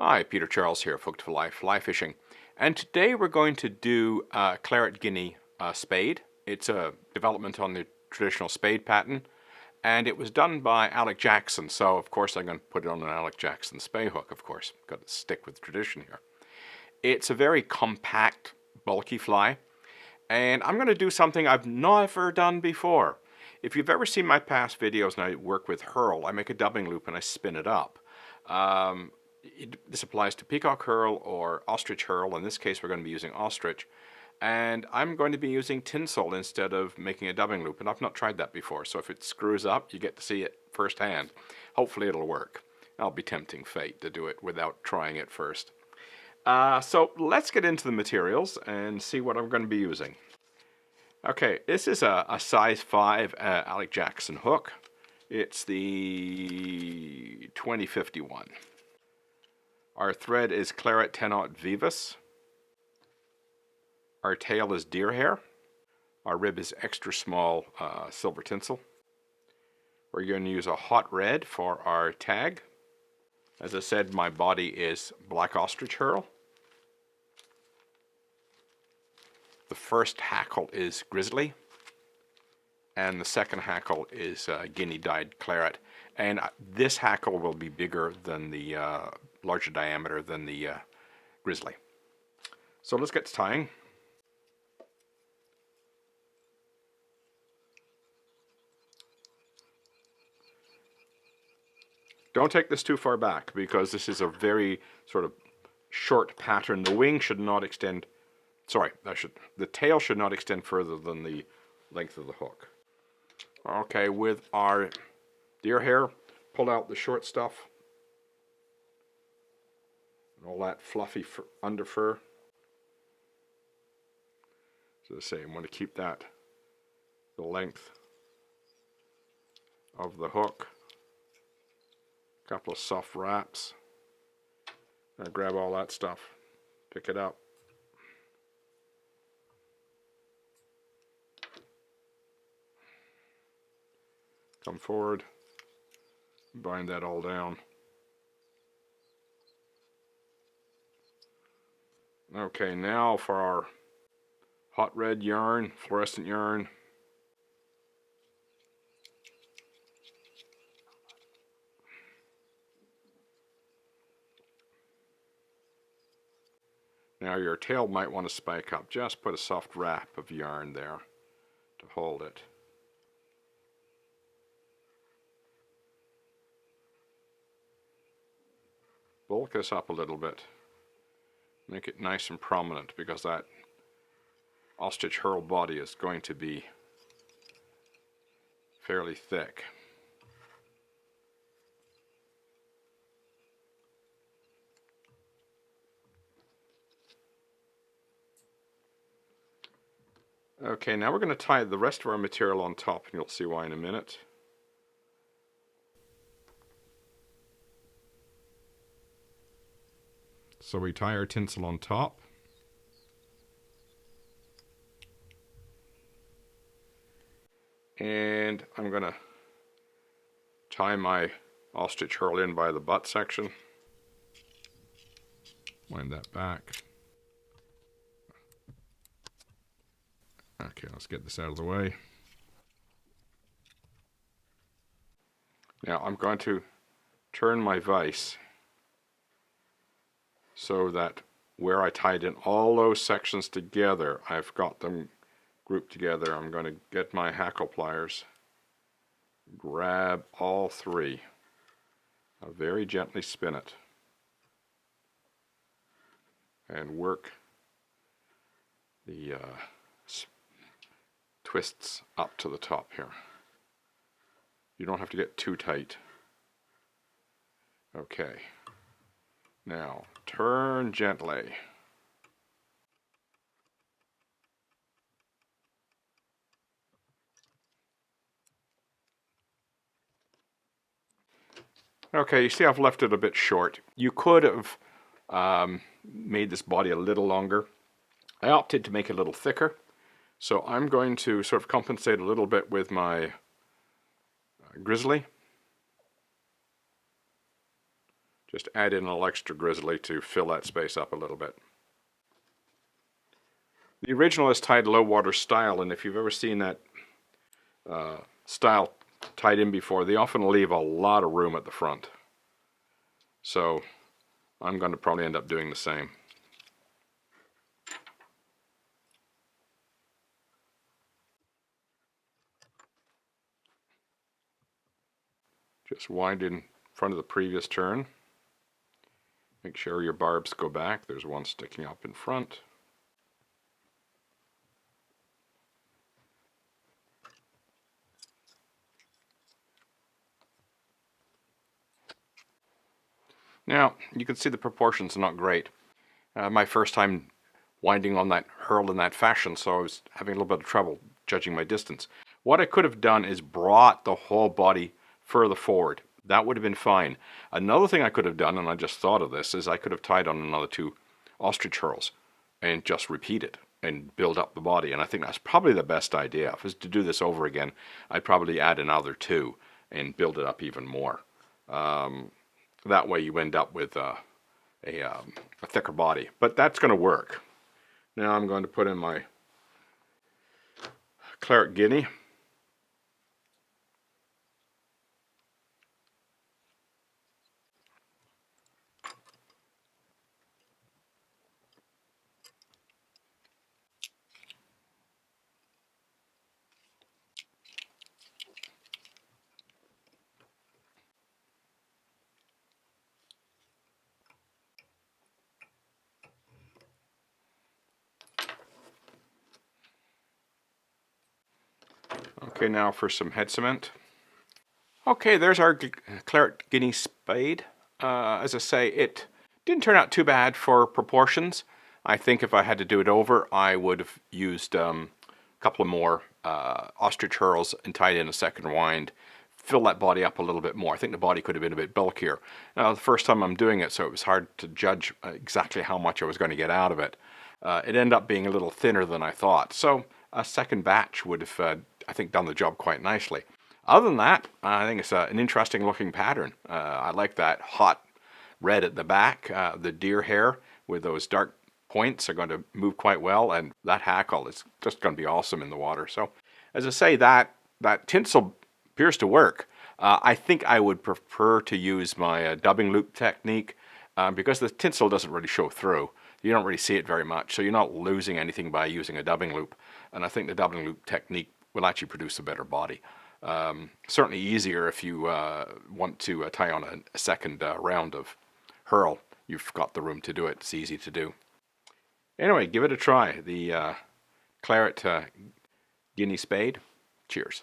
Hi, Peter Charles here, Hooked for Life, fly fishing. And today we're going to do Claret Guinea Spade. It's a development on the traditional Spade pattern, and it was done by Alec Jackson, so of course I'm going to put it on an Alec Jackson Spey hook, of course. Got to stick with tradition here. It's a very compact, bulky fly, and I'm going to do something I've never done before. If you've ever seen my past videos and I work with herl, I make a dubbing loop and I spin it up. This applies to peacock herl or ostrich herl. In this case we're going to be using ostrich, and I'm going to be using tinsel instead of making a dubbing loop, and I've not tried that before, so if it screws up you get to see it firsthand. Hopefully it'll work. I'll be tempting fate to do it without trying it first. So let's get into the materials and see what I'm going to be using. Okay, this is a size 5 Alec Jackson hook. It's the 2051. Our thread is Claret 10-aught Veevus. Our tail is deer hair. Our rib is extra small silver tinsel. We're going to use a hot red for our tag. As I said, my body is black ostrich herl. The first hackle is grizzly, and the second hackle is Guinea dyed claret. And this hackle will be bigger than the larger diameter than the grizzly. So let's get to tying. Don't take this too far back because this is a very sort of short pattern. The wing should not extend. Sorry, the tail should not extend further than the length of the hook. Okay, with our deer hair, pull out the short stuff and all that fluffy under fur. So as I say, I'm going to keep that the length of the hook. A couple of soft wraps. Now grab all that stuff, pick it up. Come forward, bind that all down. Okay, now for our hot red yarn, fluorescent yarn. Now your tail might want to spike up. Just put a soft wrap of yarn there to hold it. Bulk this up a little bit. Make it nice and prominent because that ostrich herl body is going to be fairly thick. Okay, now we're going to tie the rest of our material on top, and you'll see why in a minute. So we tie our tinsel on top. And I'm going to tie my ostrich herl in by the butt section. Wind that back. Okay, let's get this out of the way. Now I'm going to turn my vise so that where I tied in all those sections together, I've got them grouped together. I'm going to get my hackle pliers, grab all three. I'll very gently spin it and work the twists up to the top here. You don't have to get too tight. Okay. Now, turn gently. Okay, you see I've left it a bit short. You could have made this body a little longer. I opted to make it a little thicker, so I'm going to sort of compensate a little bit with my grizzly. Just add in a little extra grizzly to fill that space up a little bit. The original is tied low water style, and if you've ever seen that style tied in before, they often leave a lot of room at the front. So I'm going to probably end up doing the same. Just wind in front of the previous turn. Make sure your barbs go back. There's one sticking up in front. Now, you can see the proportions are not great. My first time winding on that herl in that fashion, so I was having a little bit of trouble judging my distance. What I could have done is brought the whole body further forward. That would have been fine. Another thing I could have done, and I just thought of this, is I could have tied on another 2 ostrich herls and just repeat it and build up the body. And I think that's probably the best idea. If I was to do this over again, I'd probably add another 2 and build it up even more. That way you end up with a thicker body. But that's going to work. Now I'm going to put in my Claret Guinea. Okay, now for some head cement. Okay, there's our Claret Guinea Spade. As I say, it didn't turn out too bad for proportions. I think if I had to do it over, I would have used a couple of more ostrich herls and tied in a second wind. Fill that body up a little bit more. I think the body could have been a bit bulkier. Now, the first time I'm doing it, so it was hard to judge exactly how much I was going to get out of it. It ended up being a little thinner than I thought. So a second batch would have, I think, done the job quite nicely. Other than that, I think it's an interesting looking pattern. I like that hot red at the back. The deer hair with those dark points are going to move quite well, and that hackle is just going to be awesome in the water. So, as I say, that tinsel appears to work. I think I would prefer to use my dubbing loop technique because the tinsel doesn't really show through. You don't really see it very much, so you're not losing anything by using a dubbing loop. And I think the dubbing loop technique will actually produce a better body. Certainly easier if you want to tie on a second round of herl. You've got the room to do it. It's easy to do. Anyway, give it a try. The Claret Guinea Spade. Cheers.